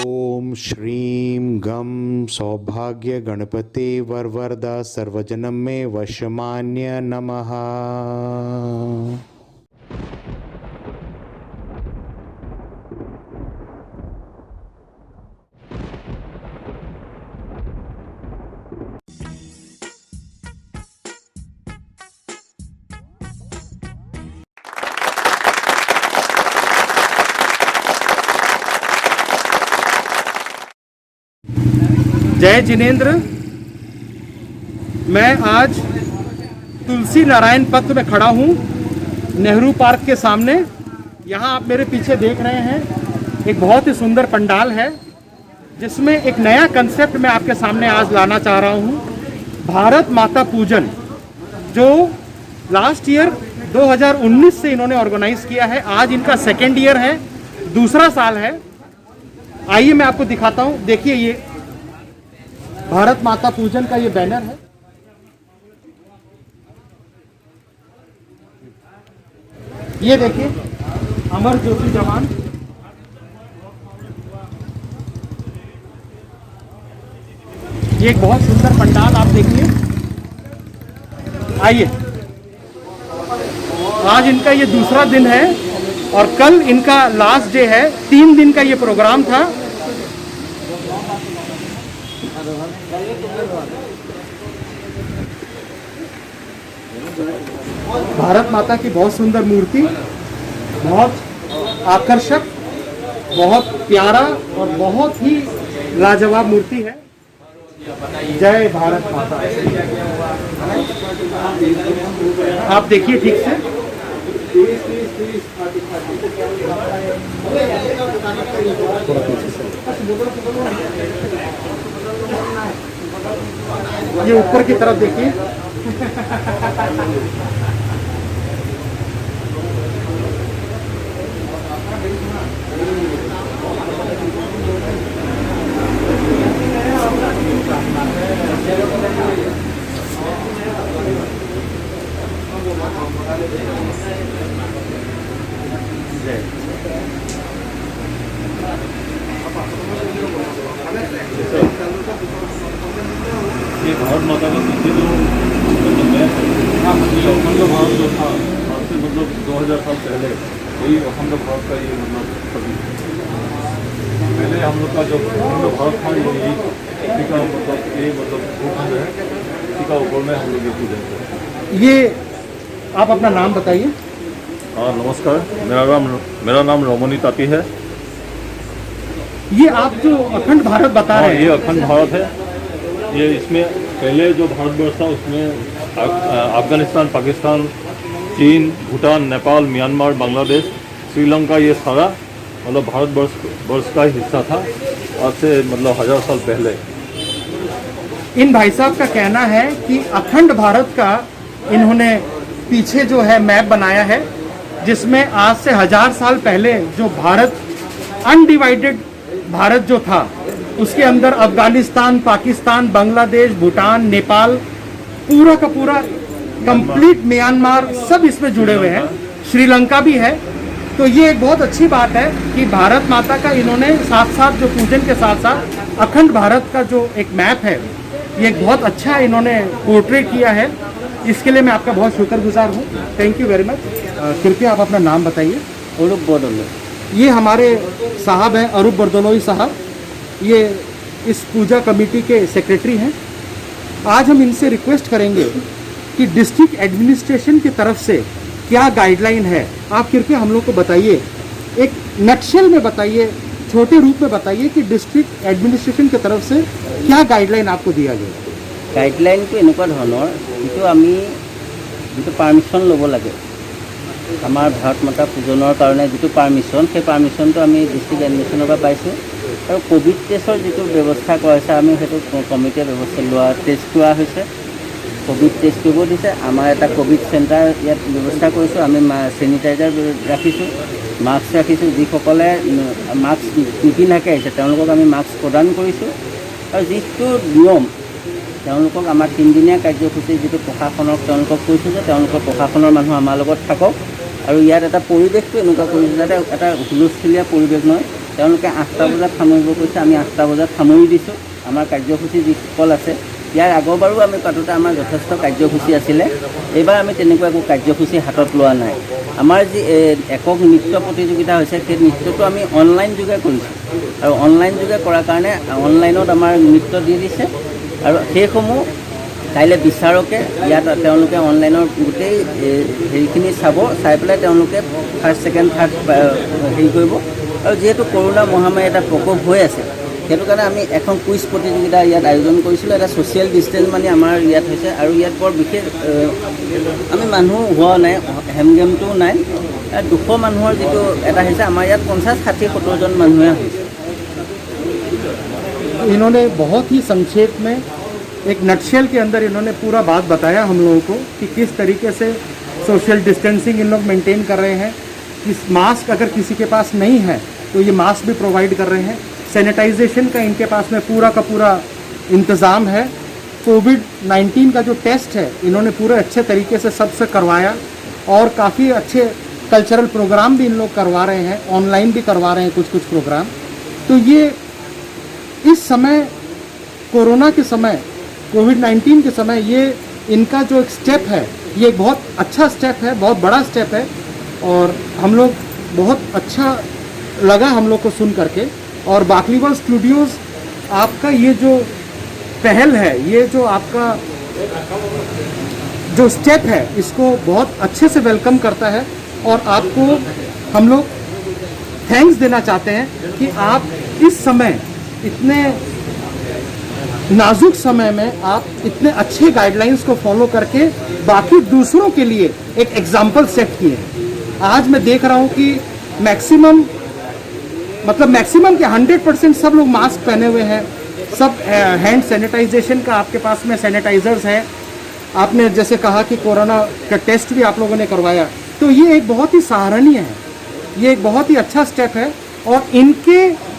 ओम श्रीं गं सौभाग्य गणपते वरवरदा सर्वजनम में वशमान्य नमः। जय जिनेंद्र। मैं आज तुलसी नारायण पथ में खड़ा हूँ, नेहरू पार्क के सामने। यहाँ आप मेरे पीछे देख रहे हैं एक बहुत ही सुंदर पंडाल है, जिसमें एक नया कंसेप्ट मैं आपके सामने आज लाना चाह रहा हूँ। भारत माता पूजन, जो लास्ट ईयर 2019 से इन्होंने ऑर्गेनाइज किया है। आज इनका सेकेंड ईयर है, दूसरा साल है। आइए मैं आपको दिखाता हूँ। देखिए, ये भारत माता पूजन का ये बैनर है। ये देखिए, अमर ज्योति जवान। ये एक बहुत सुंदर पंडाल आप देखिए। आइए, आज इनका ये दूसरा दिन है और कल इनका लास्ट डे है। 3 दिन का ये प्रोग्राम था। भारत माता की बहुत सुंदर मूर्ति, बहुत आकर्षक, बहुत प्यारा और बहुत ही लाजवाब मूर्ति है। जय भारत माता। आप देखिए ठीक से। ये ऊपर की तरफ देखिए। ये भारत माता का पीछे जो अखंड भारत जो था, आज से 2000 साल पहले यही अखंड भारत का ये सभी पहले हम लोग का जो अखंड भारत था, यही टीका ये भूखंड है। टीका ऊपर में हम लोग ये पूजन करते हैं। ये आप अपना नाम बताइए। हाँ, नमस्कार। मेरा नाम रोमनी ताती है। ये आप जो अखंड भारत बता रहे हैं, ये अखंड भारत है। ये इसमें पहले जो भारतवर्ष था उसमें अफगानिस्तान, पाकिस्तान, चीन, भूटान, नेपाल, म्यांमार, बांग्लादेश, श्रीलंका, ये सारा मतलब भारतवर्ष का हिस्सा था आज से 1000 साल पहले। इन भाई साहब का कहना है कि अखंड भारत का इन्होंने पीछे जो है मैप बनाया है, जिसमें आज से 1000 साल पहले जो भारत अनडिवाइडेड भारत जो था, उसके अंदर अफगानिस्तान, पाकिस्तान, बांग्लादेश, भूटान, नेपाल, पूरा का पूरा कंप्लीट म्यांमार, सब इसमें जुड़े हुए हैं। श्रीलंका भी है। तो ये एक बहुत अच्छी बात है कि भारत माता का इन्होंने साथ साथ जो पूजन के साथ साथ अखंड भारत का जो एक मैप है, ये एक बहुत अच्छा इन्होंने पोर्ट्रेट किया है। इसके लिए मैं आपका बहुत शुक्रगुजार हूँ। Thank you very much. कृपया आप अपना नाम बताइए। अरूप बरदलोई। ये हमारे साहब हैं, अरूप बरदलोई साहब। ये इस पूजा कमेटी के सेक्रेटरी हैं। आज हम इनसे रिक्वेस्ट करेंगे कि डिस्ट्रिक्ट एडमिनिस्ट्रेशन की तरफ से क्या गाइडलाइन है, आप कृपया हम लोग को बताइए। एक नक्शल में बताइए, छोटे रूप में बताइए कि डिस्ट्रिक्ट एडमिनिस्ट्रेशन की तरफ से क्या गाइडलाइन आपको दिया गया। गाइडलाइनটো এনেকুৱা ধৰণৰ যিটো আমি যিটো পাৰ্মিশ্যন ল'ব লাগে, আমাৰ ভাৰত মাতা পূজনৰ কাৰণে যিটো পাৰ্মিশ্যন, সেই পাৰ্মিশ্যনটো আমি ডিষ্ট্ৰিক্ট এডমিনিষ্ট্ৰেশ্যনৰ পৰা পাইছোঁ। আৰু কোভিড টেষ্টৰ যিটো ব্যৱস্থা কৰাইছে, আমি সেইটো কমিটিয়ে ব্যৱস্থা লোৱা টেষ্ট কৰা হৈছে। কোভিড টেষ্ট কৰিব দিছে। আমাৰ এটা কোভিড চেণ্টাৰ ইয়াত ব্যৱস্থা কৰিছোঁ। আমি চেনিটাইজাৰ ৰাখিছোঁ, মাস্ক ৰাখিছোঁ। যিসকলে মাস্ক নিপিন্ধাকৈ আহিছে তেওঁলোকক আমি মাস্ক প্ৰদান কৰিছোঁ। আৰু যিটো নিয়ম, তেওঁলোকক আমাৰ 3 দিনীয়া কাৰ্যসূচী যিটো প্ৰশাসনক তেওঁলোকক কৈছোঁ যে তেওঁলোকৰ প্ৰশাসনৰ মানুহ আমাৰ লগত থাকক আৰু ইয়াত এটা পৰিৱেশটো এনেকুৱা কৰিছে যাতে এটা হুলস্থুলীয়া পৰিৱেশ নহয়। তেওঁলোকে 8টা বজাত সামৰিব কৈছে, আমি 8টা বজাত সামৰি দিছোঁ। আমাৰ কাৰ্যসূচী যিসকল আছে, ইয়াৰ আগৰবাৰো আমি পাতোঁতে আমাৰ যথেষ্ট কাৰ্যসূচী আছিলে। এইবাৰ আমি তেনেকুৱা একো কাৰ্যসূচী হাতত লোৱা নাই। আমাৰ যি একক নৃত্য প্ৰতিযোগিতা হৈছে, সেই নৃত্যটো আমি অনলাইন যোগে কৰিছোঁ আৰু অনলাইন যোগে কৰাৰ কাৰণে অনলাইনত আমাৰ নৃত্য দি দিছে আৰু সেইসমূহ কাইলৈ বিচাৰকে ইয়াত তেওঁলোকে অনলাইনৰ গোটেই হেৰিখিনি চাই পেলাই তেওঁলোকে ফাৰ্ষ্ট ছেকেণ্ড থাৰ্ড হেৰি কৰিব। আৰু যিহেতু কৰোণা মহামাৰী এটা প্ৰকোপ হৈ আছে, সেইটো কাৰণে আমি এখন কুইজ প্ৰতিযোগিতা ইয়াত আয়োজন কৰিছিলোঁ। এটা ছ'চিয়েল ডিষ্টেঞ্চ মানে আমাৰ ইয়াত হৈছে আৰু ইয়াত বৰ বিশেষ আমি মানুহ হোৱা নাই, হেমগেমটোও নাই। 200 মানুহৰ যিটো এটা হৈছে, আমাৰ ইয়াত 50, 60, 70 জন মানুহে হৈছে। इन्होंने बहुत ही संक्षेप में एक नटशेल के अंदर इन्होंने पूरा बात बताया हम लोगों को कि किस तरीके से सोशल डिस्टेंसिंग इन लोग मेंटेन कर रहे हैं। कि मास्क अगर किसी के पास नहीं है तो ये मास्क भी प्रोवाइड कर रहे हैं। सैनिटाइजेशन का इनके पास में पूरा का पूरा इंतज़ाम है। कोविड-19 का जो टेस्ट है इन्होंने पूरे अच्छे तरीके से सबसे करवाया और काफ़ी अच्छे कल्चरल प्रोग्राम भी इन लोग करवा रहे हैं, ऑनलाइन भी करवा रहे हैं कुछ प्रोग्राम। तो ये इस समय कोरोना के समय, कोविड-19 के समय, ये इनका जो एक स्टेप है, ये एक बहुत अच्छा स्टेप है, बहुत बड़ा स्टेप है और हम लोग बहुत अच्छा लगा हम लोग को सुन करके। और बाकलीवाल स्टूडियोज़ आपका ये जो पहल है, ये जो आपका जो स्टेप है, इसको बहुत अच्छे से वेलकम करता है और आपको हम लोग थैंक्स देना चाहते हैं कि आप इस समय इतने नाजुक समय में आप इतने अच्छे गाइडलाइंस को फॉलो करके बाकी दूसरों के लिए एक एग्जाम्पल सेट किए। आज मैं देख रहा हूँ कि मैक्सिमम के 100% सब लोग मास्क पहने हुए हैं, सब हैंड सैनिटाइजेशन का आपके पास में सैनिटाइजर्स हैं। आपने जैसे कहा कि कोरोना का टेस्ट भी आप लोगों ने करवाया, तो ये एक बहुत ही सराहनीय है, ये एक बहुत ही अच्छा स्टेप है। और इनके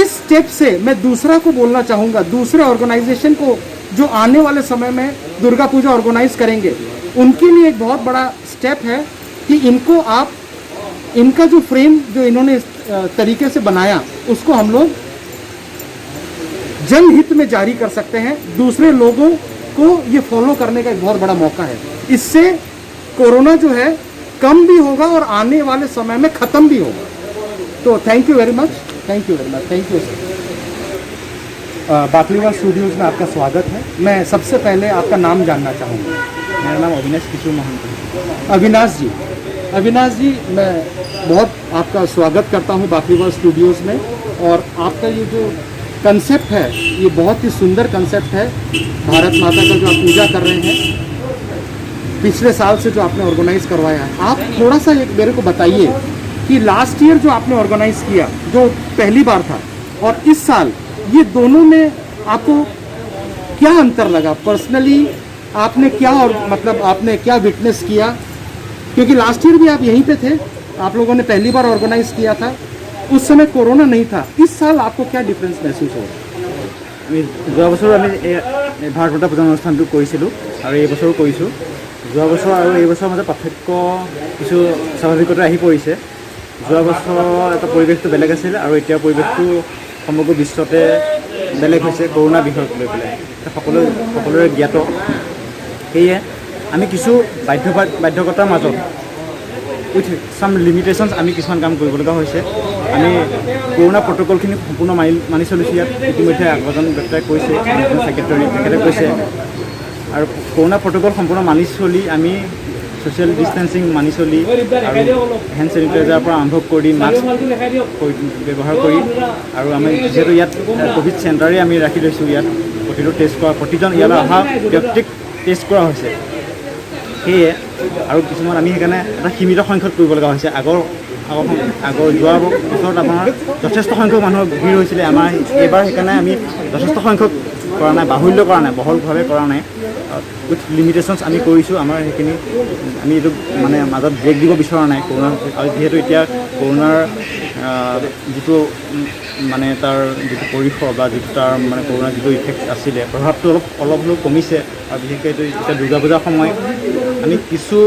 इस स्टेप से मैं दूसरा को बोलना चाहूँगा, दूसरे ऑर्गेनाइजेशन को जो आने वाले समय में दुर्गा पूजा ऑर्गेनाइज करेंगे, उनके लिए एक बहुत बड़ा स्टेप है कि इनको आप इनका जो फ्रेम जो इन्होंने इस तरीके से बनाया, उसको हम लोग जनहित में जारी कर सकते हैं। दूसरे लोगों को ये फॉलो करने का एक बहुत बड़ा मौका है। इससे कोरोना जो है कम भी होगा और आने वाले समय में ख़त्म भी होगा। तो thank you very much, thank you very much, thank you sir. Bakliwal Studios में आपका स्वागत है। मैं सबसे पहले आपका नाम जानना चाहूँगा। मेरा नाम अविनाश किशोर महंत है। अविनाश जी, मैं बहुत आपका स्वागत करता हूँ बाकलीवाल स्टूडियोज़ में। और आपका ये जो कंसेप्ट है, ये बहुत ही सुंदर कंसेप्ट है। भारत माता का जो आप पूजा कर रहे हैं, पिछले साल से जो आपने ऑर्गेनाइज़ करवाया है, आप थोड़ा सा एक मेरे को बताइए कि लास्ट ईयर जो आपने ऑर्गेनाइज़ किया, जो पहली बार था, और इस साल, ये दोनों में आपको क्या अंतर लगा? पर्सनली आपने क्या आपने क्या विटनेस किया? क्योंकि लास्ट ईयर भी आप यहीं पे थे, आप लोगों ने पहली बार ऑर्गेनाइज़ किया था, उस समय कोरोना नहीं था। इस साल आपको क्या डिफरेंस महसूस हो? আমি যোৱা বছৰ আমি এই ভাৰত মাতা পূজা অনুষ্ঠানটো কৰিছিলোঁ আৰু এই বছৰো কৰিছোঁ। যোৱা বছৰ আৰু এই বছৰৰ মাজত পাৰ্থক্য কিছু স্বাভাৱিকতা আহি পৰিছে। যোৱা বছৰ এটা পৰিৱেশটো বেলেগ আছিল আৰু এতিয়া পৰিৱেশটো সমগ্ৰ বিশ্বতে বেলেগ হৈছে কৰোণা বিষয়ক লৈ পেলাই সকলোৰে জ্ঞাত। সেয়ে আমি কিছু বাধ্যকতাৰ মাজত উইথ চাম লিমিটেশ্যনছ আমি কিছুমান কাম কৰিবলগা হৈছে। আমি কৰোণা প্ৰট'কলখিনি সম্পূৰ্ণ মানি চলিছোঁ। ইয়াত ইতিমধ্যে এজন ব্যক্তিয়ে কৈছে, ছেক্ৰেটাৰী তেখেতে কৈছে, আৰু কৰোণা প্ৰট'কল সম্পূৰ্ণ মানি চলি আমি ছ'চিয়েল ডিষ্টেঞ্চিং মানি চলি আৰু হেণ্ড চেনিটাইজাৰৰ পৰা আৰম্ভ কৰি মাস্ক ব্যৱহাৰ কৰি, আৰু আমি যিহেতু ইয়াত ক'ভিড চেণ্টাৰেই আমি ৰাখি লৈছোঁ, ইয়াত প্ৰতিটো টেষ্ট কৰা, প্ৰতিজন ইয়ালৈ অহা ব্যক্তিক টেষ্ট কৰা হৈছে। সেয়ে আৰু কিছুমান আমি সেইকাৰণে এটা সীমিত সংখ্যক কৰিব লগা হৈছে। আগৰ যোৱা বছৰত আপোনাৰ যথেষ্ট সংখ্যক মানুহৰ ভিৰ হৈছিলে। আমাৰ এইবাৰ সেইকাৰণে আমি যথেষ্ট সংখ্যক কৰা নাই, বাহুল্য কৰা নাই, বহলভাৱে কৰা নাই, উইথ লিমিটেশ্যনছ আমি কৰিছোঁ। আমাৰ সেইখিনি আমি এইটো মানে মাজত ব্ৰেক দিব বিচৰা নাই কৰোণা, আৰু যিহেতু এতিয়া কৰোণাৰ যিটো মানে তাৰ যিটো পৰিসৰ বা যিটো তাৰ মানে কৰোণাৰ যিটো ইফেক্ট আছিলে, প্ৰভাৱটো অলপ হ'লেও কমিছে। আৰু বিশেষকৈ এইটো এতিয়া দুৰ্গা পূজাৰ সময় আমি কিছু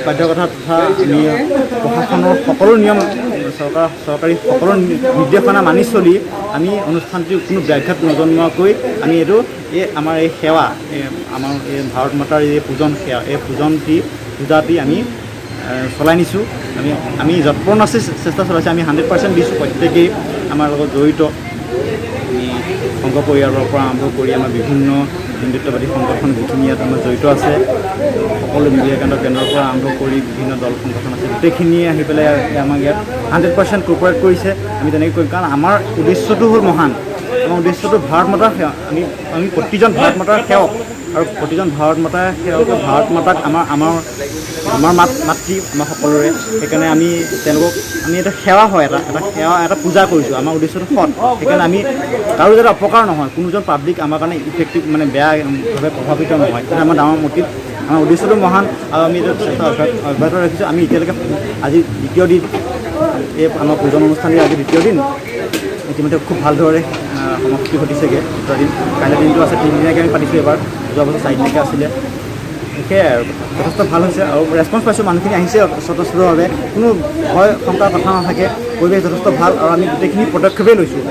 বাধ্যকথা তথা আমি প্ৰশাসনৰ সকলো নিয়ম চৰকাৰী সকলো নিৰ্দেশনা মানি চলি আমি অনুষ্ঠানটিৰ কোনো ব্যাঘাত নজন্মোৱাকৈ আমি এইটো আমাৰ এই সেৱা, আমাৰ এই ভাৰত মাতাৰ এই পূজন সেৱা, এই পূজাটি আমি চলাই নিছোঁ। আমি যৎপৰোনাস্তি চেষ্টা চলাইছোঁ। আমি 100% দিছোঁ, প্ৰত্যেকেই আমাৰ লগত জড়িত। আমি সংঘ পৰিয়ালৰ পৰা আৰম্ভ কৰি আমাৰ বিভিন্ন হিন্দুত্ববাদী সংগঠন যিখিনি ইয়াত আমাৰ জড়িত আছে, সকলো বিবেকানন্দ কেন্দ্ৰৰ পৰা আৰম্ভ কৰি বিভিন্ন দল সংগঠন আছে, গোটেইখিনিয়ে আহি পেলাই আমাক ইয়াত 100% কোঅপাৰেট কৰিছে। আমি তেনেকৈ কৰিম, কাৰণ আমাৰ উদ্দেশ্যটো হ'ল মহান। আমাৰ উদ্দেশ্যটো ভাৰত মাতাৰ সেৱা। আমি প্ৰতিজন ভাৰত মাতাৰ সেৱক, আৰু প্ৰতিজন ভাৰত মাতাৰ সেৱক, ভাৰত মাতাক আমাৰ মাতৃ আমাৰ সকলোৰে। সেইকাৰণে আমি তেওঁলোকক আমি এটা সেৱা হয়, এটা পূজা কৰিছোঁ। আমাৰ উদ্দেশ্যটো সৎ, সেইকাৰণে আমি কাৰো যাতে অপকাৰ নহয়, কোনোজন পাব্লিক আমাৰ কাৰণে ইফেক্টিভ মানে বেয়াভাৱে প্ৰভাৱিত নহয়, সেইটো আমাৰ ডাঙৰ মটিভ। আমাৰ উদ্দেশ্যটো মহান, আৰু আমি এইটো চেষ্টা অব্যাহত ৰাখিছোঁ। আমি এতিয়ালৈকে আজি দ্বিতীয় দিন, এই আমাৰ পূজন অনুষ্ঠানৰ আজি দ্বিতীয় দিন, ইতিমধ্যে খুব ভালদৰে সমাপ্তি ঘটিছেগৈ। দুটা দিন, কাইলৈ দিনটো আছে, 3 দিনীয়াকৈ আমি পাতিছোঁ এবাৰ, যোৱা বছৰ 4 দিনীয়াকৈ আছিলে। সেয়াই আৰু যথেষ্ট ভাল হৈছে, আৰু ৰেছপন্স পাইছোঁ, মানুহখিনি আহিছে স্বতঃস্ফূৰ্তভাৱে, কোনো ভয় শংকাৰ কথা নাথাকে, পৰিৱেশ যথেষ্ট ভাল। আৰু আমি গোটেইখিনি পদক্ষেপেই লৈছোঁ,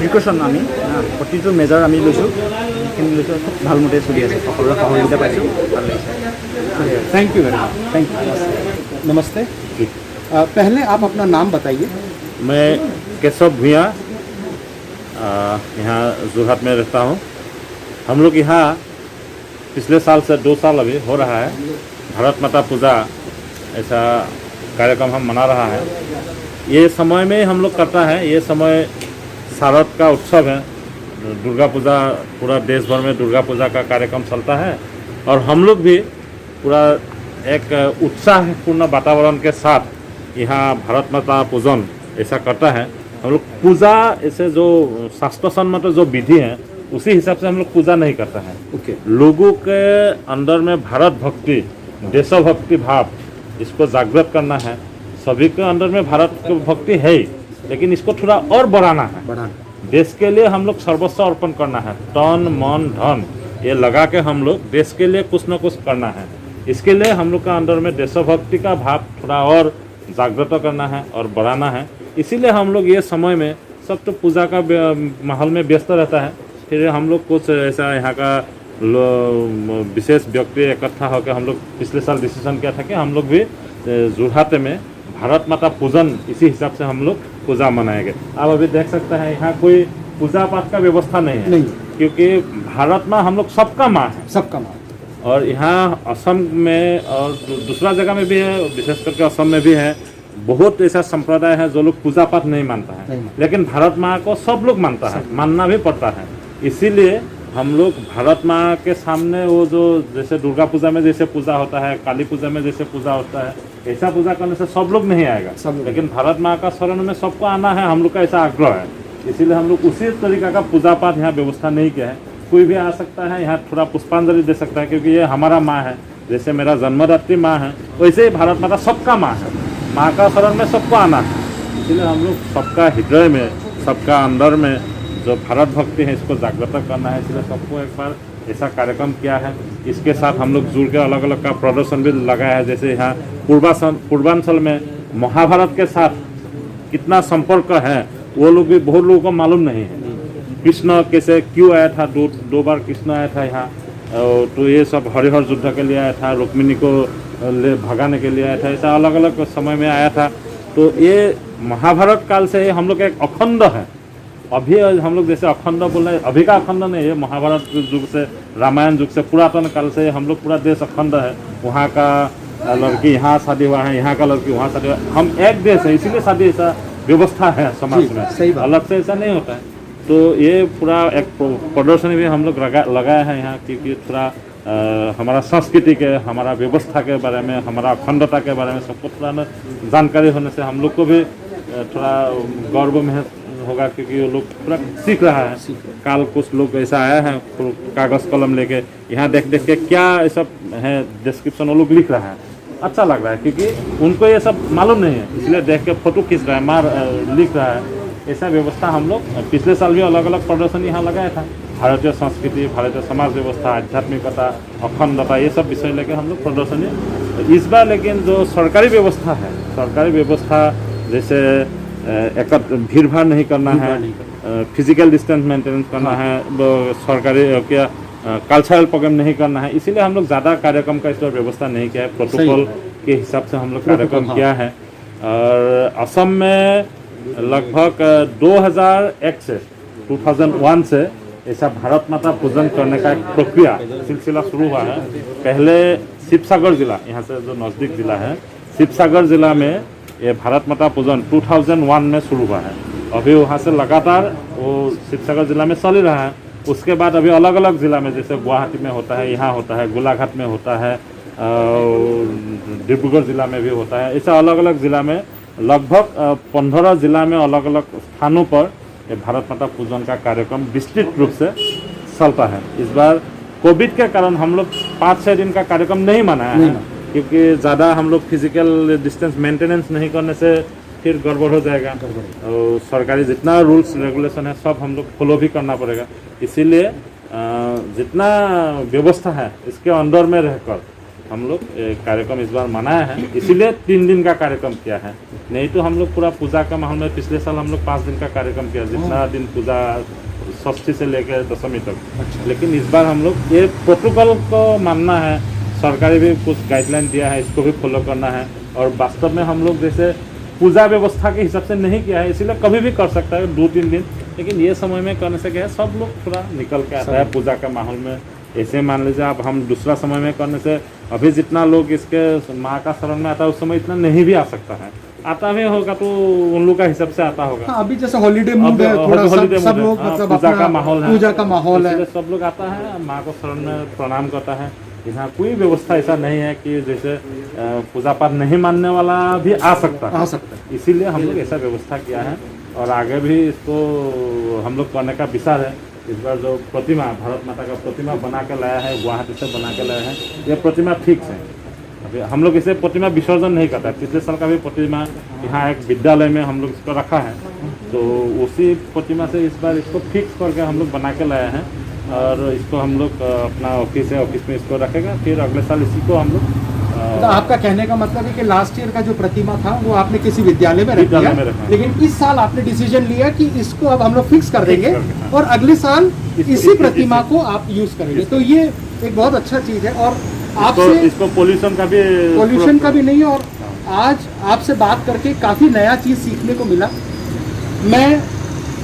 প্ৰিকশ্যন আমি প্ৰতিটো মেজাৰ আমি লৈছোঁ, সেইখিনি লৈছোঁ। খুব ভাল মতে চলি আছে, সকলোৰে সহযোগিতা পাইছোঁ, ভাল লাগিছে। Thank you very much. Thank you. नमस्ते। पहले आप अपना नाम बताइए। मैं केशव भूया, यहाँ जोरहाट में रहता हूँ। हम लोग यहाँ पिछले साल से 2 साल अभी हो रहा है भारत माता पूजा, ऐसा कार्यक्रम हम मना रहा है। ये समय में हम लोग करता है, ये समय शारद का उत्सव है, दुर्गा पूजा, पूरा देश भर में दुर्गा पूजा का कार्यक्रम चलता है, और हम लोग भी पूरा एक उत्साहपूर्ण वातावरण के साथ यहाँ भारत माता पूजन ऐसा करता है। हम लोग पूजा ऐसे जो शास्त्र सम्मत जो विधि है उसी हिसाब से हम लोग पूजा नहीं करता है। लोगों के अंदर में भारत भक्ति, देशभक्ति भाव, इसको जागृत करना है। सभी के अंदर में भारत की भक्ति है ही, लेकिन इसको थोड़ा और बढ़ाना है। देश के लिए हम लोग सर्वस्व अर्पण करना है, तन मन धन ये लगा के हम लोग देश के लिए कुछ न कुछ करना है। इसके लिए हम लोग का अंदर में देशभक्ति का भाव थोड़ा और जागृत करना है और बढ़ाना है। इसीलिए हम लोग ये समय में सब तो पूजा का माहौल में व्यस्त रहता है। फिर हम लोग कुछ ऐसा यहाँ का विशेष व्यक्ति इकट्ठा होकर हम लोग पिछले साल डिसीजन किया था कि हम लोग भी जोरहाट में भारत माता पूजन इसी हिसाब से हम लोग पूजा मनाएंगे। आप अभी देख सकते हैं यहाँ कोई पूजा पाठ का व्यवस्था नहीं है, क्योंकि भारत माँ हम लोग सबका माँ है, सबका माँ। और यहाँ असम में और दूसरा जगह में भी है, विशेष करके असम में भी है, बहुत ऐसा संप्रदाय है जो लोग पूजा पाठ नहीं मानता है, लेकिन भारत माँ को सब लोग मानता है, मानना भी पड़ता है। इसीलिए हम लोग भारत माँ के सामने वो जो जैसे दुर्गा पूजा में जैसे पूजा होता है, काली पूजा में जैसे पूजा होता है, ऐसा पूजा करने से सब लोग नहीं आएगा, लेकिन भारत माँ का शरण में सबको आना है, हम लोग का ऐसा आग्रह है। इसीलिए हम लोग उसी तरीका का पूजा पाठ यहाँ व्यवस्था नहीं किया है। कोई भी आ सकता है यहाँ, थोड़ा पुष्पांजलि दे सकता है, क्योंकि ये हमारा माँ है। जैसे मेरा जन्मदात्री माँ है, वैसे ही भारत माता सबका माँ है, माँ का शरण में सबको आना है। इसलिए हम लोग सबका हृदय में, सबका अंदर में जो भारत भक्ति है इसको जागृत करना है। इसलिए सबको एक बार ऐसा कार्यक्रम किया है। इसके साथ हम लोग जुड़ के अलग अलग का प्रदर्शन भी लगाया है। जैसे यहाँ पूर्वांचल में महाभारत के साथ कितना संपर्क है वो लोग भी बहुत लोगों को मालूम नहीं है। कृष्ण कैसे क्यों आया था, 2 बार कृष्ण आया था यहाँ, तो ये सब हरिहर युद्ध के लिए आया था, रुक्मिणी को भगाने के लिए आया था, ऐसा अलग अलग समय में आया था। तो ये महाभारत काल से हम लोग एक अखंड है। अभी हम लोग जैसे अखंड बोल रहे हैं, अभी का अखंड नहीं है, महाभारत युग से, रामायण युग से, पुरातन काल से हम लोग पूरा देश अखंड है। वहाँ का लड़की यहाँ शादी हुआ है, यहाँ का लड़की वहाँ शादी हुआ है, हम एक देश है, इसीलिए शादी ऐसा व्यवस्था है समाज में, अलग से ऐसा नहीं होता है। तो ये पूरा एक प्रदर्शनी भी हम लोग लगाया है यहाँ, क्योंकि थोड़ा हमारा संस्कृति के, हमारा व्यवस्था के बारे में, हमारा अखंडता के बारे में सबको थोड़ा जानकारी होने से हम लोग को भी थोड़ा गर्व में होगा, क्योंकि वो लोग पूरा सीख रहा है। काल कुछ लोग ऐसा आया है कागज़ कलम लेके, यहाँ देख देख के क्या ये सब है डिस्क्रिप्शन वो लोग लिख रहा है, अच्छा लग रहा है, क्योंकि उनको ये सब मालूम नहीं है, इसलिए देख के फोटो खींच रहा है, लिख रहा है। ऐसा व्यवस्था हम लोग पिछले साल भी अलग अलग प्रदर्शनी यहाँ लगाया था। भारतीय संस्कृति, भारतीय समाज व्यवस्था, आध्यात्मिकता, अखंडता, ये सब विषय लेके हम लोग प्रदर्शनी इस बार। लेकिन जो सरकारी व्यवस्था है, सरकारी व्यवस्था जैसे भीड़ भाड़ नहीं करना है, फिजिकल डिस्टेंस मेंटेनेंस करना है, सरकारी क्या कल्चरल प्रोग्राम नहीं करना है, इसीलिए हम लोग ज़्यादा कार्यक्रम का इस बार व्यवस्था नहीं किया है। प्रोटोकॉल के हिसाब से हम लोग कार्यक्रम किया है। और असम में लगभग 2001 से 2001 से ऐसा भारत माता पूजन करने का एक प्रक्रिया सिलसिला शुरू हुआ है। पहले शिवसागर जिला, यहाँ से जो नज़दीक जिला है, शिवसागर जिला में ये भारत माता पूजन 2001 में शुरू हुआ है। अभी वहाँ से लगातार वो शिवसागर जिला में चल ही रहा है। उसके बाद अभी अलग अलग ज़िला में, जैसे गुवाहाटी में होता है, यहाँ होता है, गोलाघाट में होता है, डिब्रूगढ़ ज़िला में भी होता है। ऐसा अलग अलग ज़िला में लगभग 15 जिला में अलग अलग स्थानों पर ये भारत माता पूजन का कार्यक्रम विस्तृत रूप से चलता है। इस बार कोविड के कारण हम लोग 5-6 दिन का कार्यक्रम नहीं मनाया है, क्योंकि ज़्यादा हम लोग फिजिकल डिस्टेंस मेंटेनेंस नहीं करने से फिर गड़बड़ हो जाएगा। और सरकारी जितना रूल्स रेगुलेशन है सब हम लोग फॉलो भी करना पड़ेगा। इसीलिए जितना व्यवस्था है इसके अंदर में रहकर हम लोग कार्यक्रम इस बार मनाया है। इसीलिए 3 दिन का कार्यक्रम किया है, नहीं तो हम लोग पूरा पूजा का माहौल में पिछले साल हम लोग 5 दिन का कार्यक्रम किया, जितना दिन पूजा षष्ठी से लेकर दशमी तक। लेकिन इस बार हम लोग ये प्रोटोकॉल को मानना है, सरकारी भी कुछ गाइडलाइन दिया है, इसको भी फॉलो करना है। और वास्तव में हम लोग जैसे पूजा व्यवस्था के हिसाब से नहीं किया है, इसीलिए कभी भी कर सकता है 2-3 दिन, लेकिन ये समय में करने से क्या है, सब लोग थोड़ा निकल के आता है पूजा का माहौल में। ऐसे मान लीजिए आप, हम दूसरा समय में करने से अभी जितना लोग इसके माँ का शरण में आता है उस समय इतना नहीं भी आ सकता है। आता भी होगा तो उन लोग का हिसाब से आता होगा। हाँ, अभी जैसे हॉलीडे मूड है, थोड़ा सब लोग मतलब पूजा का माहौल है, पूजा का माहौल है, सब लोग आता है, माँ को शरण में प्रणाम करता है। यहाँ कोई व्यवस्था ऐसा नहीं है कि जैसे पूजा पाठ नहीं मानने वाला भी आ सकता है। इसीलिए हम लोग ऐसा व्यवस्था किया है और आगे भी इसको हम लोग करने का विचार है। इस बार जो प्रतिमा, भारत माता का प्रतिमा बना के लाया है, गुवाहाटी से बना के लाया है, ये प्रतिमा फिक्स है। अभी हम लोग इसे प्रतिमा विसर्जन नहीं करता है। पिछले साल का भी प्रतिमा यहाँ एक विद्यालय में हम लोग इसको रखा है, तो उसी प्रतिमा से इस बार इसको फिक्स करके हम लोग बना के लाए हैं। और इसको हम लोग अपना ऑफिस है, ऑफिस में इसको रखेगा, फिर अगले साल इसी को हम लोग। तो आपका कहने का मतलब है कि लास्ट ईयर का जो प्रतिमा था वो आपने किसी विद्यालय में रख दिया, लेकिन इस साल आपने डिसीजन लिया कि इसको अब हम लोग फिक्स कर देंगे और अगले साल इसी प्रतिमा को आप यूज करेंगे। तो ये एक बहुत अच्छा चीज है। और आपसे इसको पोल्यूशन का भी नहीं है। और आज आपसे बात करके काफी नया चीज सीखने को मिला। मैं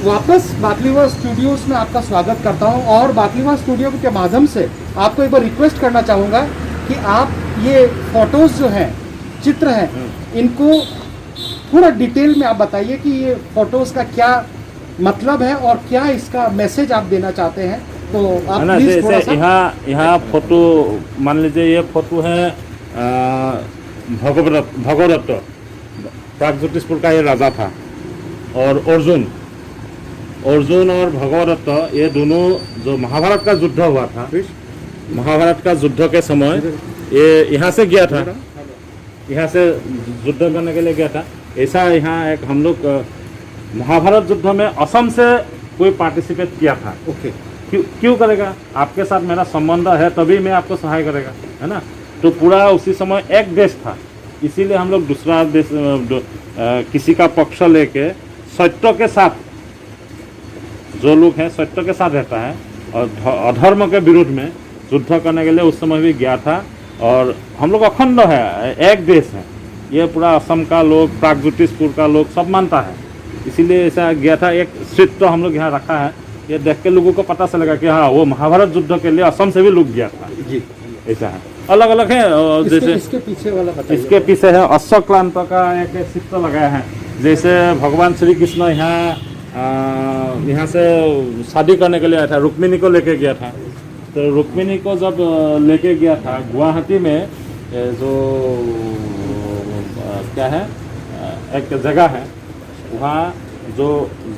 वापस बाकलीवाल स्टूडियोज में आपका स्वागत करता हूं और बाकलीवाल स्टूडियो के माध्यम से आपको एक बार रिक्वेस्ट करना चाहूँगा कि आप ये फोटोज़ जो हैं, चित्र हैं, इनको थोड़ा डिटेल में आप बताइए कि ये फोटोज़ का क्या मतलब है और क्या इसका मैसेज आप देना चाहते हैं। तो आप प्लीज थोड़ा सा यहाँ फोटो मान लीजिए, ये फोटो है भगवदत्त, प्रागज्योतिषपुर का ये राजा था। और अर्जुन और भगवदत्त, ये दोनों जो महाभारत का युद्ध हुआ था, महाभारत का युद्ध के समय ये यहाँ से गया था, यहाँ से युद्ध करने के लिए गया था। ऐसा यहाँ एक हम लोग महाभारत युद्ध में असम से कोई पार्टिसिपेट किया था। ओके, क्यों करेगा? आपके साथ मेरा संबंध है तभी मैं आपको सहाय करेगा, है ना। तो पूरा उसी समय एक देश था, इसीलिए हम लोग दूसरा देश किसी का पक्ष लेके सत्य के साथ, जो लोग हैं सत्य के साथ रहता है और अधर्म के विरुद्ध में युद्ध करने के लिए उस समय भी गया था। और हम लोग अखंड है, एक देश है, ये पूरा असम का लोग, प्रागज्योतिषपुर का लोग सब मानता है, इसीलिए ऐसा गया था। एक स्थित तो हम लोग यहाँ रखा है, ये देख के लोगों को पता चलेगा कि हाँ, वो महाभारत युद्ध के लिए असम से भी लोग गया था जी। ऐसा है, अलग अलग है। जैसे इसके पीछे वाला बताइए। इसके पीछे है अश्वक्लांत का एक चित्र लगाया है, जैसे भगवान श्री कृष्ण यहाँ से शादी करने के लिए आया था, रुक्मिणी को लेके गया था। तो रुक्मिणी को जब लेके गया था गुवाहाटी में, जो क्या है एक जगह है, वहाँ जो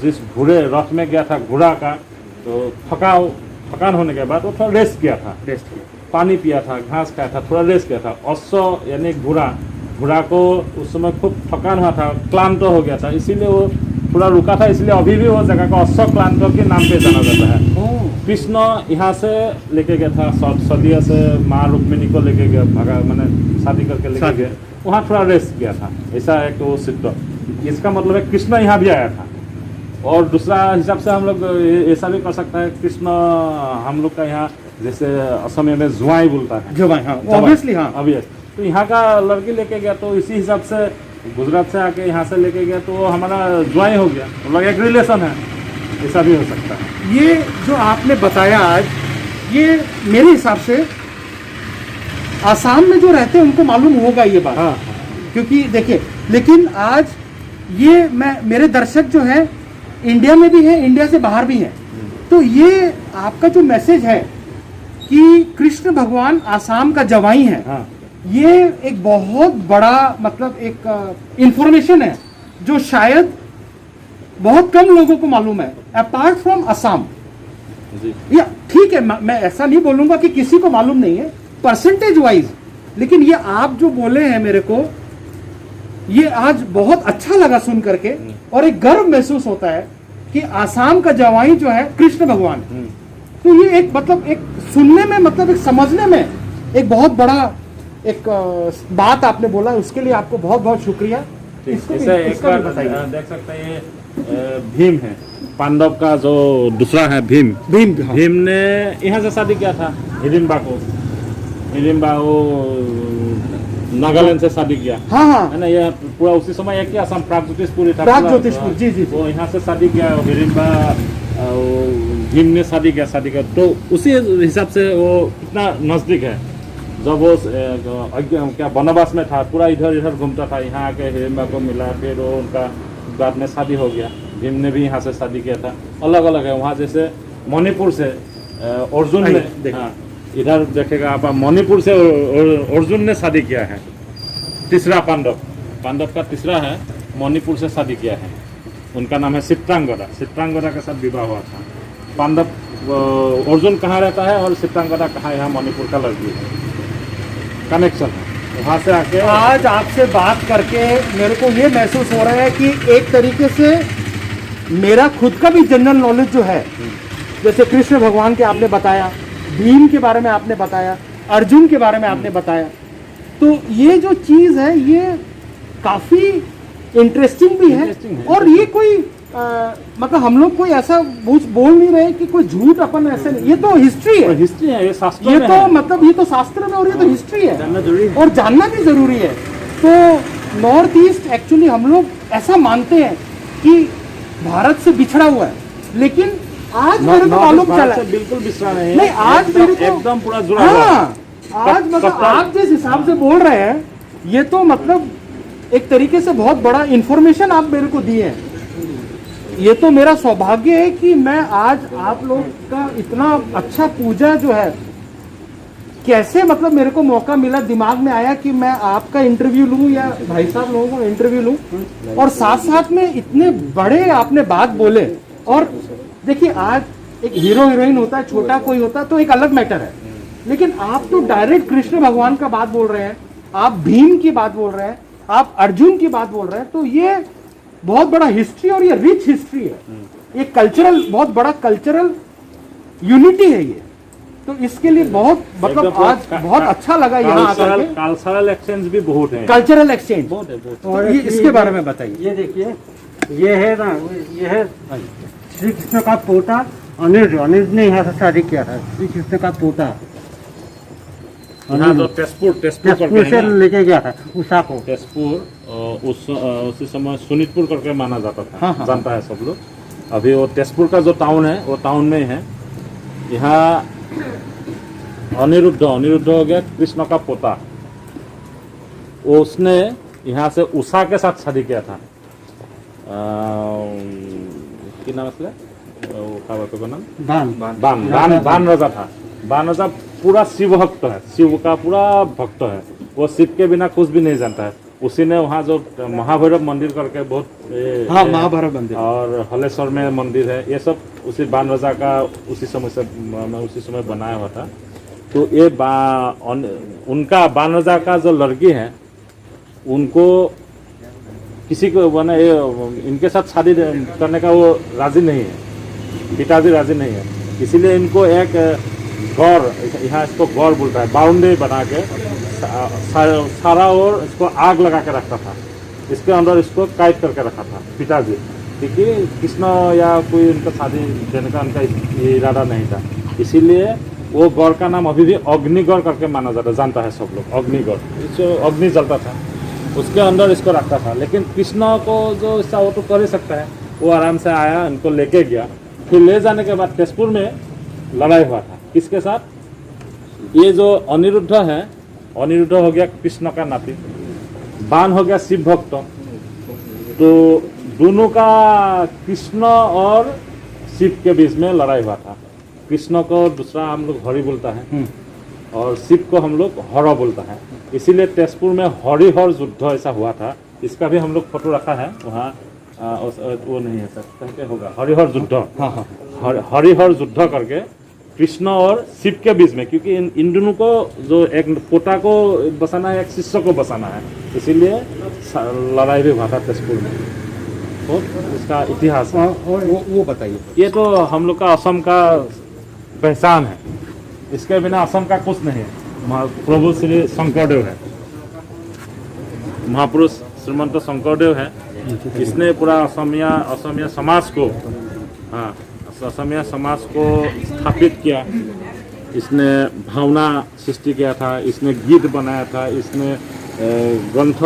जिस घोड़े रथ में गया था घोड़ा का, तो थकान होने के बाद वो थोड़ा रेस्ट किया था, पानी पिया था, घास खाया था, थोड़ा रेस्ट किया था। अश्व यानी घोड़ा को उस समय खूब थकान हुआ था, क्लांत हो गया था, इसीलिए वो थोड़ा रुका था। इसलिए अभी भी वो जगह को अश्व क्लांत के नाम पे जाना जाता है। कृष्ण यहाँ से लेके गया था, सदिया से माँ रुक्मिणी को लेके गया, भगा मैंने शादी करके लेके गया, वहाँ थोड़ा रेस्ट किया था। ऐसा एक वो सिद्ध, इसका मतलब है कृष्ण यहाँ भी आया था। और दूसरा हिसाब से हम लोग ऐसा भी कर सकते हैं, कृष्ण हम लोग का यहाँ जैसे असम में जुआई बोलता है, जुआई, हाँ, ऑब्वियसली, हाँ, ऑब्वियस। तो यहाँ का लड़की लेके गया, तो इसी हिसाब से गुजरात से आके यहाँ से लेके गया, तो हमारा जुआई हो गया, मतलब एक रिलेशन है, ऐसा भी हो सकता है। ये जो आपने बताया आज, ये मेरे हिसाब से आसाम में जो रहते हैं उनको मालूम होगा ये बात। हाँ, क्योंकि देखिए, लेकिन आज ये मेरे दर्शक जो है इंडिया में भी है, इंडिया से बाहर भी हैं, तो ये आपका जो मैसेज है कि कृष्ण भगवान आसाम का जवाई है, हाँ, ये एक बहुत बड़ा मतलब एक इंफॉर्मेशन है जो शायद बहुत कम लोगों को मालूम है अपार्ट फ्रॉम असम। जी, या ठीक है, मैं ऐसा नहीं बोलूंगा कि किसी को मालूम नहीं है परसेंटेज वाइज, लेकिन ये आप जो बोले हैं मेरे को, ये आज बहुत अच्छा लगा सुन करके, और एक गर्व महसूस होता है कि आसाम का जवाई जो है कृष्ण भगवान। तो ये एक मतलब एक सुनने में, मतलब एक समझने में एक बहुत बड़ा एक बात आपने बोला, उसके लिए आपको बहुत बहुत शुक्रिया। इसको भी एक बार बताइए। देख सकते हैं, ये भीम है, पांडव का जो दूसरा है भीम। हाँ। भीम ने यहाँ से शादी किया था हिडिम्बा को। हिडिम्बा वो नागालैंड से शादी किया, हाँ हाँ, है ना। ये पूरा उसी समय एक ही असम प्रागज्योतिषपुर था, प्रागज्योतिषपुर, जी जी, वो यहाँ से शादी किया। हिडिम्बा भीम ने शादी किया, तो उसी हिसाब से वो कितना नजदीक है। जब वो क्या वनवास में था, पूरा इधर इधर घूमता था, यहाँ आके हिडिम्बा को मिला, फिर वो उनका बाद में शादी हो गया। भीम ने भी यहाँ से शादी किया था। अलग अलग है वहाँ, जैसे मणिपुर से अर्जुन ने, हाँ, इधर देखेगा आप, मणिपुर से अर्जुन ने शादी किया है। तीसरा पांडव का तीसरा है, मणिपुर से शादी किया है। उनका नाम है चित्रांगदा के साथ विवाह हुआ था। पांडव अर्जुन कहाँ रहता है और चित्रांगदा कहाँ, यहाँ मणिपुर का लड़की है, कनेक्शन है वहाँ से आके। आज आपसे बात करके मेरे को ये महसूस हो रहा है कि एक तरीके से मेरा खुद का भी जनरल नॉलेज जो है, जैसे कृष्ण भगवान के आपने बताया, भीम के बारे में आपने बताया, अर्जुन के बारे में आपने बताया, तो ये जो चीज़ है ये काफ़ी इंटरेस्टिंग भी है। और ये कोई मतलब हम लोग कोई ऐसा बोल नहीं रहे कि कोई झूठ अपन ऐसे नहीं, ये तो हिस्ट्री है, हिस्ट्री है, ये शास्त्र ये में तो है। मतलब ये तो शास्त्र में, और ये तो हिस्ट्री है, जानना जरूरी है। और जानना भी जरूरी है। तो नॉर्थ ईस्ट एक्चुअली हम लोग ऐसा मानते हैं कि भारत से बिछड़ा हुआ है, लेकिन आज मेरे को मालूम चला है, बिल्कुल बिछड़ा नहीं, नहीं आज मेरे को एकदम पूरा जुड़ा हुआ है। हाँ, आज मतलब आप जिस हिसाब से बोल रहे हैं, ये तो मतलब एक तरीके से बहुत बड़ा इंफॉर्मेशन आप मेरे को दिए हैं। ये तो मेरा सौभाग्य है कि मैं आज आप लोग का इतना अच्छा पूजा जो है, कैसे मतलब मेरे को मौका मिला, दिमाग में आया कि मैं आपका इंटरव्यू लूं या भाई साहब लोगों का इंटरव्यू लूं, और साथ साथ में इतने बड़े आपने बात बोले। और देखिए, आज एक हीरो हीरोइन होता है, छोटा कोई होता है तो एक अलग मैटर है, लेकिन आप तो डायरेक्ट कृष्ण भगवान का बात बोल रहे हैं, आप भीम की बात बोल रहे हैं, आप अर्जुन की बात बोल रहे हैं, तो ये बहुत बड़ा हिस्ट्री, और ये रिच हिस्ट्री है, ये कल्चरल, बहुत बड़ा कल्चरल यूनिटी है ये। तो इसके लिए बहुत मतलब आज बहुत अच्छा लगा यहाँ आकर के। कल्चरल एक्सचेंज भी बहुत है, कल्चरल एक्सचेंज, बहुत है, बहुत। और ये इसके बारे में बताइए। ये देखिए, ये है ना, ये है श्री कृष्ण का पोता अनिरुद्ध ने यहाँ से शादी किया था। श्री कृष्ण का पोता यहाँ तो तेजपुर तेजपुर से लेके गया था उषा को। तेजपुर उसी समय सोनितपुर करके माना जाता था, हाँ। जानता है सब लोग। अभी वो तेजपुर का जो टाउन है, वो टाउन में है। यहाँ अनिरुद्ध हो गया कृष्ण का पोता, उसने यहाँ से उषा के साथ शादी किया था। क्या नाम है का नाम? बान राजा था। बान राजा पूरा शिव भक्त है, शिव का पूरा भक्त है, वो शिव के बिना कुछ भी नहीं जानता है। उसी ने वहाँ जो महाभैरव मंदिर करके बहुत हाँ, महाभैरव मंदिर। और हलेश्वर में मंदिर है, ये सब उसी बाण राजा का उसी समय बनाया हुआ था। तो ये उनका बाण राजा का जो लड़की है उनको किसी को बना ये इनके साथ शादी करने का वो राजी नहीं है, पिताजी राजी नहीं है, इसीलिए इनको एक गौर, यहाँ इसको गौर बोलता है, बाउंड्री बना के सारा और इसको आग लगा के रखता था, इसके अंदर इसको कैद करके रखा था पिताजी, क्योंकि कृष्ण या कोई उनका शादी देने का उनका इरादा नहीं था। इसीलिए वो गौर का नाम अभी भी अग्निगौर करके माना जाता है, जानता है सब लोग, अग्निगौर। इसको अग्नि जलता था, उसके अंदर इसको रखता था। लेकिन कृष्ण को जो इसका वो तो कर ही सकता है, वो आराम से आया, इनको लेके गया। फिर ले जाने के बाद तेजपुर में लड़ाई हुआ था, किसके साथ? ये जो अनिरुद्ध है, अनिरुद्ध हो गया कृष्ण का नाती, बाण हो गया शिव भक्त। तो दोनों का कृष्ण और शिव के बीच में लड़ाई हुआ था। कृष्ण को दूसरा हम लोग हरि बोलता है और शिव को हम लोग हर बोलता है। इसीलिए तेजपुर में हरिहर युद्ध ऐसा हुआ था, इसका भी हम लोग फोटो रखा है वहाँ। वो नहीं है सर, कहीं होगा हरिहर युद्ध। हरिहर युद्ध करके कृष्ण और शिव के बीच में, क्योंकि इन दोनों को जो एक पोता को बसाना है, एक शिष्य को बसाना है, इसीलिए लड़ाई भी हुआ था तेजपुर में। तो इसका इतिहास है। वो बताइए। ये तो हम लोग का असम का पहचान है, इसके बिना असम का कुछ नहीं है। प्रभु श्री शंकरदेव है, महापुरुष श्रीमंत शंकरदेव है, इसने पूरा असमिया समाज को, हाँ, असमिया समाज को स्थापित किया। इसने भावना सृष्टि किया था, इसने गीत बनाया था, इसने ग्रंथ,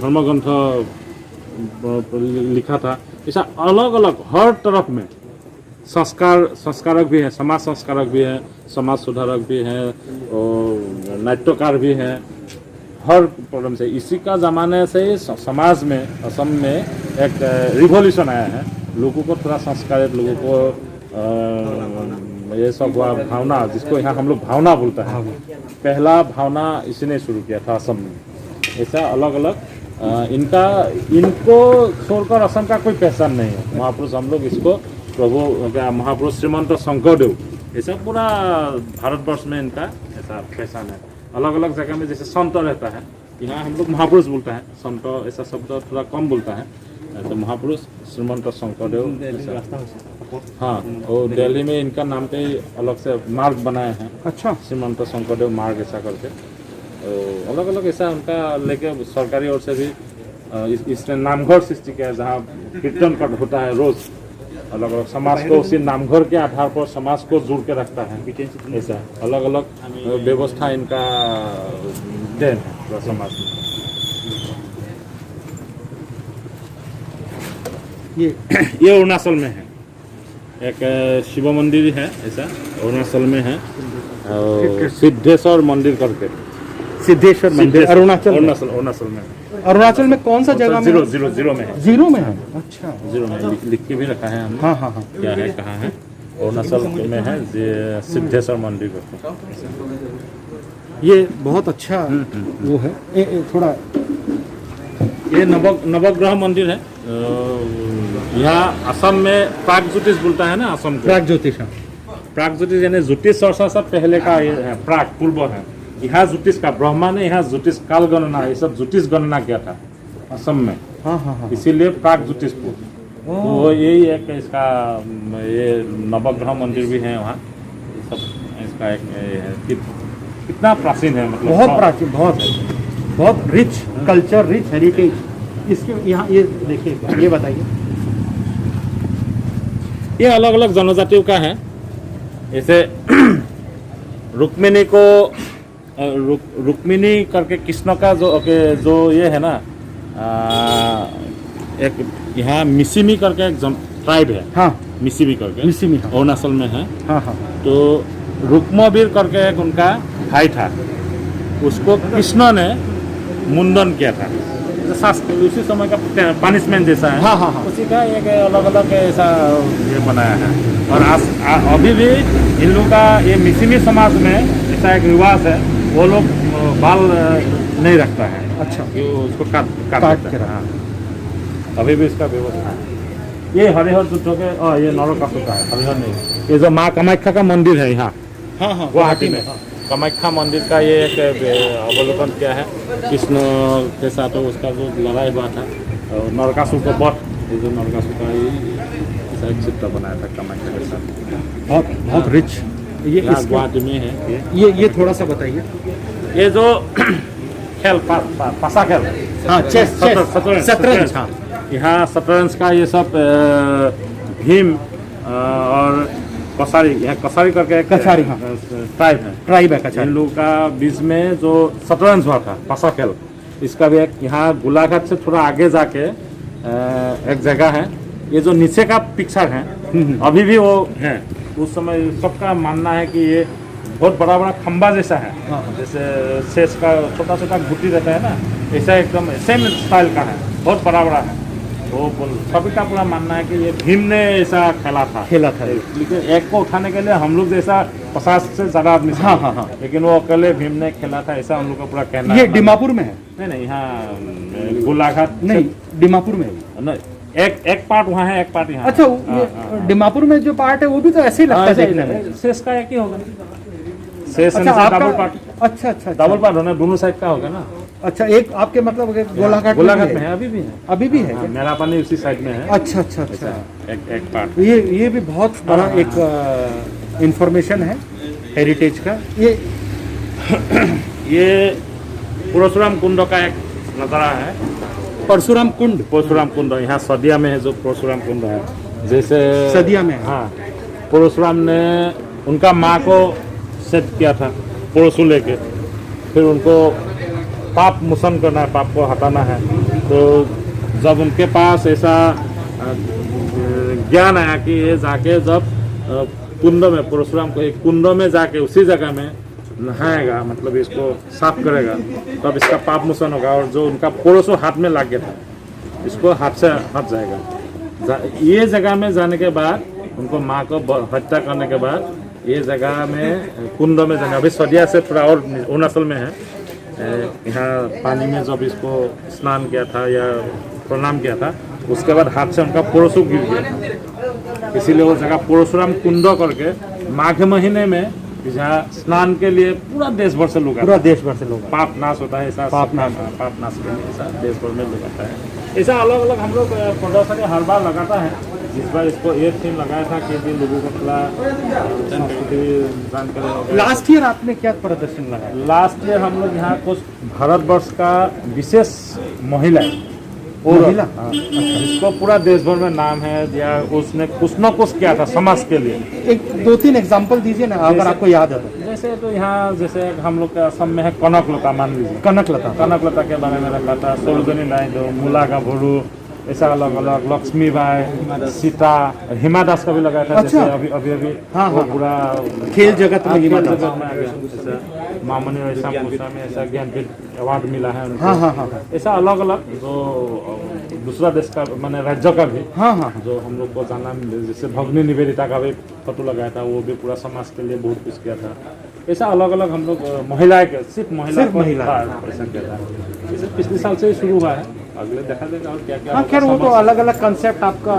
धर्म ग्रंथ लिखा था। ऐसा अलग अलग हर तरफ में संस्कारक भी है, समाज संस्कारक भी है, समाज सुधारक भी है और नाट्यकार भी है, हर प्रॉब्लम से। इसी का ज़माने से समाज में, असम में एक रिवॉल्यूशन आया है। लोगों को थोड़ा संस्कारित, लोगों को ये सब हुआ भावना, जिसको यहाँ हम लोग भावना बोलते हैं। पहला भावना इसी ने शुरू किया था असम में। ऐसा अलग अलग इनको छोड़कर असम का कोई पहचान नहीं है। महापुरुष हम लोग इसको प्रभु महापुरुष श्रीमंत शंकरदेव, ऐसा पूरा भारतवर्ष में इनका ऐसा पहचान है। अलग अलग जगह में जैसे संत रहता है, यहाँ हम लोग महापुरुष बोलता है, संत ऐसा शब्द थोड़ा कम बोलता है। तो महापुरुष श्रीमंत शंकरदेव, हाँ, और दिल्ली में इनका नाम पे अलग से मार्ग बनाए हैं। अच्छा, श्रीमंत शंकरदेव मार्ग ऐसा करके। तो अलग अलग ऐसा उनका लेके सरकारी ओर से भी इसने नामघर सृष्टि किया है, जहाँ कीर्तन पाठ होता है रोज। अलग अलग समाज को उसी नामघर के आधार पर समाज को जोड़ के रखता है। ऐसा अलग अलग व्यवस्था इनका देन है पूरा समाज में। ये अरुणाचल में है, एक शिव मंदिर है, ऐसा अरुणाचल में है। और सिद्धेश्वर मंदिर करके, सिद्धेश्वर मंदिर अरुणाचल में। अरुणाचल में कौन सा जगह में? जीरो में है। जीरो में है, अच्छा। जीरो में लिख के भी रखा है हमने। हाँ हाँ हाँ, क्या है, कहाँ है? अरुणाचल में है सिद्धेश्वर मंदिर करके। ये बहुत अच्छा वो है। थोड़ा ये नवग्रह मंदिर है। यहाँ असम में प्राग ज्योतिष बोलता है ना, असम को प्राग ज्योतिष। प्राग ज्योतिष यानी ज्योतिष चर्चा सब पहले का ये है, प्राग पूर्व है। यहाँ ज्योतिष का, ब्रह्मा ने यहाँ ज्योतिष काल गणना, ये सब ज्योतिष गणना किया था असम में। हाँ हाँ हाँ, इसीलिए प्राग ज्योतिषपुर। तो यही एक इसका ये नवग्रह मंदिर भी है वहाँ। ये सब इसका एक कितना प्राचीन है, मतलब बहुत प्राचीन, बहुत रिच कल्चर, रिच हेरिटेज इसके यहाँ। ये देखिए, ये बताइए। ये अलग अलग जनजातियों का है। जैसे रुक्मिणी को रुक्मिणी करके कृष्ण का जो ये है ना, एक यहाँ मिसिमी करके एक ट्राइब है। हाँ, मिसिमी करके, मिसिमी अरुणाचल में है। हाँ हाँ। तो रुक्मवीर करके एक उनका भाई था, उसको कृष्ण ने मुंडन किया था। उसी समय का पनिशमेंट जैसा है। हाँ हाँ हाँ, उसी का एक अलग अलग ऐसा ये बनाया है। और अभी भी इन लोग का ये मिसिमी समाज में ऐसा एक रिवाज है, वो लोग बाल नहीं रखता है। अच्छा कि उसको काट काट देते के हैं। हाँ। अभी भी इसका व्यवस्था है। ये हरिहर जुटो के ये नरकासुर का है, हरिहर नहीं। ये जो माँ कामाख्या का मंदिर है यहाँ हाँ हाँ गुवाहाटी में, कामाख्या मंदिर का ये एक अवलोकन किया है कृष्ण के साथ उसका जो लड़ाई हुआ था और नरकासुर को बध, ये जो नरकासुर का ये ऐसा एक चित्र बनाया था कामाख्या के साथ। बहुत बहुत रिच। ये यहाँ इसके- गुवाहाटी में है ये थोड़ा सा बताइए। ये जो खेल पासा खेल, हाँ चेस शतरंज। हाँ यहाँ शतरंज का ये सब भीम और कसारी, यहाँ कसारी करके एक कसारी, हाँ। ट्राइब है, ट्राइब है इन कचारी। लोगों का बीच में जो शतरंज हुआ था पासा खेल, इसका भी एक यहाँ गोलाघाट से थोड़ा आगे जाके एक जगह है। ये जो नीचे का पिक्चर है अभी भी वो है। उस समय सबका मानना है कि ये बहुत बड़ा बड़ा खंबा जैसा है, जैसे शेष का छोटा छोटा गुटी रहता है ना, ऐसा एकदम सेम स्टाइल का है, बहुत बड़ा बड़ा है। तो सभी का पूरा मानना है कि ये भीम ने ऐसा खेला था। लेकिन एक को उठाने के लिए हम लोग जैसा 50 से ज़्यादा आदमी थे। हाँ। लेकिन वो अकेले भीम ने खेला था, ऐसा हम लोग का पूरा कहना ये है। डिमापुर में है? नहीं, यहाँ गोलाघाट नहीं, डिमापुर में है। नहीं, एक पार्ट वहाँ है, एक पार्ट यहाँ। अच्छा ये डिमापुर में जो पार्ट है वो भी तो ऐसे ही लगता है देखने में। शेष का एक ही होगा, शेष अच्छा डबल आपका पार्ट, अच्छा डबल पार्ट होना दोनों साइड का होगा ना। अच्छा एक आपके मतलब गोलाघाट गोलाघाट में है, अभी भी है। अभी भी है हाँ, क्या? मेरा पानी उसी साइड में है। अच्छा अच्छा अच्छा। एक पार्ट ये भी बहुत बड़ा एक इंफॉर्मेशन है हेरिटेज का। ये परशुराम कुंड का एक नजारा है। परशुराम कुंड? परशुराम कुंड यहाँ सदिया में है, जो परशुराम कुंड है, जैसे सदिया में है। हाँ, परशुराम ने उनका माँ को सेट किया था परशु लेके, फिर उनको पाप मोचन करना है, पाप को हटाना है। तो जब उनके पास ऐसा ज्ञान आया कि ये जाके जब कुंड में, परशुराम को एक कुंड में जाके उसी जगह में नहाएगा, मतलब इसको साफ करेगा, तब इसका पाप मोचन होगा। और जो उनका परशु हाथ में लग गया था, इसको हाथ से हट जाएगा। ये जगह में जाने के बाद उनको माँ को हत्या करने के बाद ये जगह में कुंड में जाने, अभी सदिया से थोड़ा और अरुणाचल में है, यहाँ पानी में जब इसको स्नान किया था या प्रणाम किया था, उसके बाद हाथ से उनका परशु गिर गया। इसीलिए वो जगह परशुराम कुंड करके माघ महीने में जहाँ स्नान के लिए पूरा देश भर से लोग आते हैं। पूरा देश भर से लोग पाप नाश होता है, ऐसा पाप नाश के लिए ऐसा देश भर में लोग आता है। ऐसा अलग अलग हम लोग प्रदर्शनी हर बार लगाता है। इस बार इसको ये थीम लगाया था कि भी लोगों को थोड़ा संस्कृति जानकारी हो। लास्ट ईयर आपने क्या प्रदर्शन लगाया? लास्ट ईयर हम लोग यहाँ कुछ भारतवर्ष का विशेष महिला महिला? हाँ, जिसको पूरा देश भर में नाम है, या उसने कुछ न कुछ किया था समाज के लिए। एक 2-3 एग्जांपल दीजिए ना अगर आपको याद है तो। जैसे तो यहाँ जैसे हम लोग के असम में है कनकलता, मान लीजिए कनकलता के बारे में रखा था, सरोजनी नायडू, मुला का भोरू, ऐसा अलग अलग, लक्ष्मीबाई, सीता, हिमा दास का भी लगाया था। अच्छा। जैसे अभी हाँ, वो हाँ। पूरा खेल जगत में हिमा दास। जगत में आ गया। जैसे मामनी और ऐसा पूछा में ऐसा ज्ञानपीठ अवार्ड मिला है उनको। हाँ। ऐसा अलग अलग जो दूसरा देश का माने राज्य का भी हाँ। जो हम लोग को जाना मिले, जैसे भगनी निवेदिता का भी फोटो लगाया था, वो भी पूरा समाज के लिए बहुत कुछ किया था। ऐसा अलग अलग हम लोग महिला के सिर्फ महिला ऐसा किया था। जैसे पिछले साल से ही शुरू हुआ है, अगले देखा जाएगा और क्या क्या। हाँ खैर वो तो अलग अलग कंसेप्ट आपका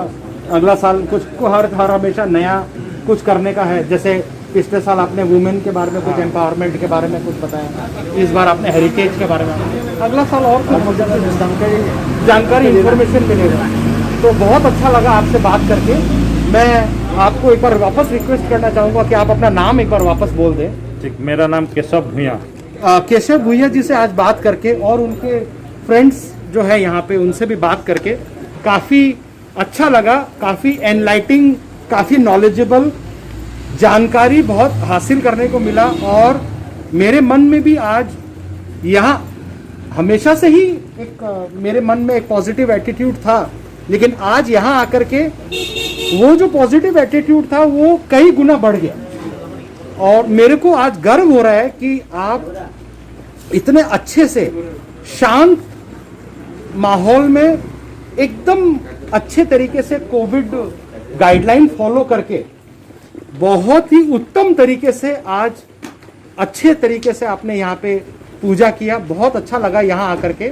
अगला साल कुछ को हर हमेशा नया कुछ करने का है। जैसे पिछले साल आपने वुमेन के बारे में कुछ एम्पावरमेंट के बारे में कुछ बताया, इस बार आपने हेरिटेज के बारे में, अगला साल और कुछ जानकारी इंफॉर्मेशन मिलेगा। तो बहुत अच्छा लगा आपसे बात करके। मैं आपको एक बार वापस रिक्वेस्ट करना चाहूँगा कि आप अपना नाम एक बार वापस बोल दें। ठीक, मेरा नाम केशव भूया। केशव भूया जी से आज बात करके और उनके फ्रेंड्स जो है यहाँ पे उनसे भी बात करके काफ़ी अच्छा लगा, काफ़ी एनलाइटिंग, काफ़ी नॉलेजेबल जानकारी बहुत हासिल करने को मिला। और मेरे मन में भी आज यहाँ हमेशा से ही मेरे मन में एक पॉजिटिव एटीट्यूड था, लेकिन आज यहाँ आकर के वो जो पॉजिटिव एटीट्यूड था वो कई गुना बढ़ गया। और मेरे को आज गर्व हो रहा है कि आप इतने अच्छे से शांत माहौल में एकदम अच्छे तरीके से कोविड गाइडलाइन फॉलो करके बहुत ही उत्तम तरीके से आज अच्छे तरीके से आपने यहाँ पे पूजा किया, बहुत अच्छा लगा यहाँ आकर के।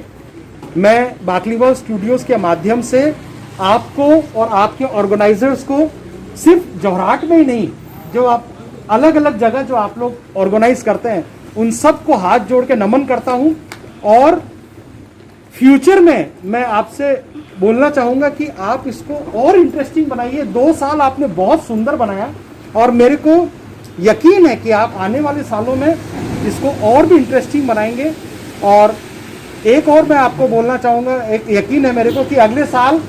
मैं बाकलीवाल स्टूडियोज़ के माध्यम से आपको और आपके ऑर्गेनाइजर्स को सिर्फ जोरहाट में ही नहीं, जो आप अलग अलग जगह जो आप लोग ऑर्गेनाइज करते हैं, उन सब को हाथ जोड़ के नमन करता हूँ। और फ्यूचर में मैं आपसे बोलना चाहूँगा कि आप इसको और इंटरेस्टिंग बनाइए। 2 साल आपने बहुत सुंदर बनाया और मेरे को यकीन है कि आप आने वाले सालों में इसको और भी इंटरेस्टिंग बनाएंगे। और एक और मैं आपको बोलना चाहूँगा, एक यकीन है मेरे को कि अगले साल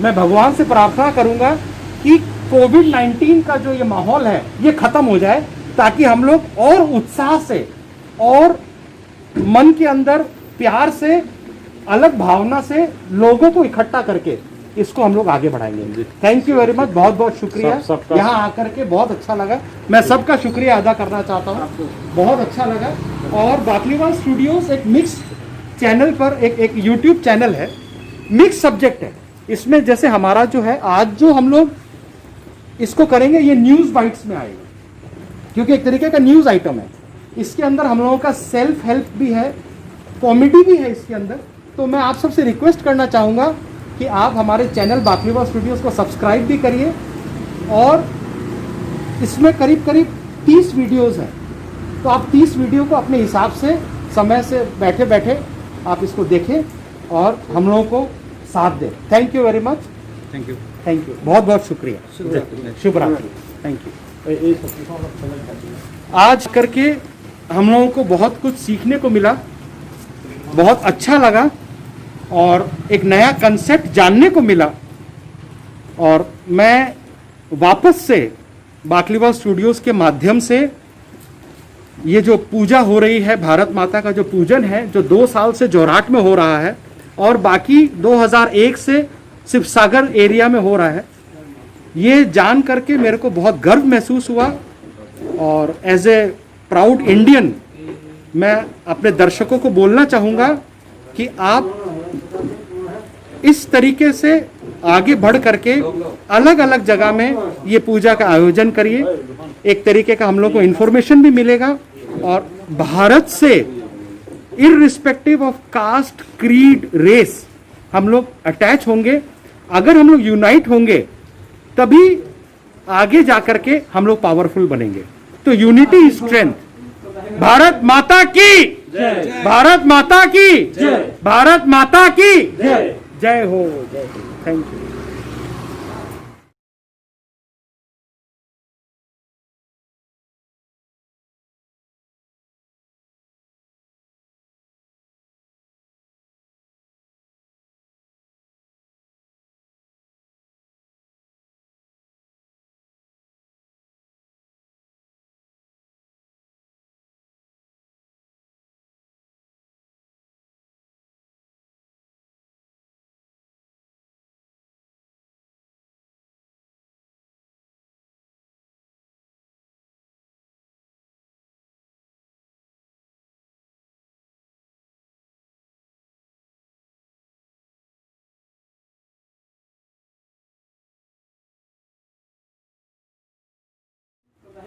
मैं भगवान से प्रार्थना करूँगा कि कोविड-19 का जो ये माहौल है ये ख़त्म हो जाए, ताकि हम लोग और उत्साह से और मन के अंदर प्यार से, अलग भावना से लोगों को इकट्ठा करके इसको हम लोग आगे बढ़ाएंगे। थैंक यू वेरी मच, बहुत बहुत शुक्रिया। यहाँ आकर के बहुत अच्छा लगा। मैं सबका शुक्रिया अदा करना चाहता हूँ, बहुत अच्छा लगा। और बाकलीवाल स्टूडियोज एक मिक्स चैनल पर एक यूट्यूब चैनल है, मिक्स सब्जेक्ट है। इसमें जैसे हमारा जो है आज जो हम लोग इसको करेंगे, ये न्यूज़ बाइट्स में आएगा, क्योंकि एक तरीके का न्यूज़ आइटम है। इसके अंदर हम लोगों का सेल्फ हेल्प भी है, कॉमेडी भी है इसके अंदर। तो मैं आप सबसे रिक्वेस्ट करना चाहूँगा कि आप हमारे चैनल बाकलीवाल स्टूडियोज़ को सब्सक्राइब भी करिए। और इसमें करीब करीब 30 वीडियोज़ हैं, तो आप 30 वीडियो को अपने हिसाब से समय से बैठे बैठे आप इसको देखें और हम लोगों को साथ दें। Thank you very much. Thank you. Thank you, बहुत बहुत शुक्रिया। शुभ रात्रि। Thank you. आज करके हम लोगों को बहुत कुछ सीखने को मिला, बहुत अच्छा लगा और एक नया कंसेप्ट जानने को मिला। और मैं वापस से बाकलीवाल स्टूडियोज़ के माध्यम से ये जो पूजा हो रही है, भारत माता का जो पूजन है, जो 2 साल से जोरहाट में हो रहा है और बाकी 2001 से सिर्फ सागर एरिया में हो रहा है, ये जान करके मेरे को बहुत गर्व महसूस हुआ। और एज ए प्राउड इंडियन मैं अपने दर्शकों को बोलना चाहूँगा कि आप इस तरीके से आगे बढ़ करके अलग अलग जगह में ये पूजा का आयोजन करिए। एक तरीके का हम लोग को इन्फॉर्मेशन भी मिलेगा और भारत से irrespective of caste, creed, race हम लोग अटैच होंगे। अगर हम लोग यूनाइट होंगे तभी आगे जाकर के हम लोग पावरफुल बनेंगे। तो यूनिटी इज स्ट्रेंथ। भारत माता की जय, भारत माता की जय, भारत माता की जय। जय हो, जय हो। Thank you.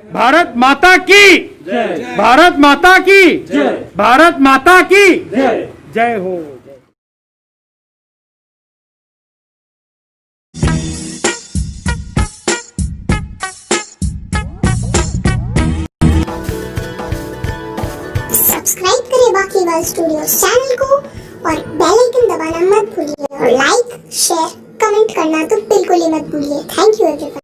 भारत माता की जय, भारत माता की जय, भारत माता की जय। जय हो, जय। सब्सक्राइब करें बाकलीवाल स्टूडियोज चैनल को और बेल आइकन दबाना मत भूलिए और लाइक, शेयर, कमेंट करना तो बिल्कुल ही मत भूलिए। Thank you everyone.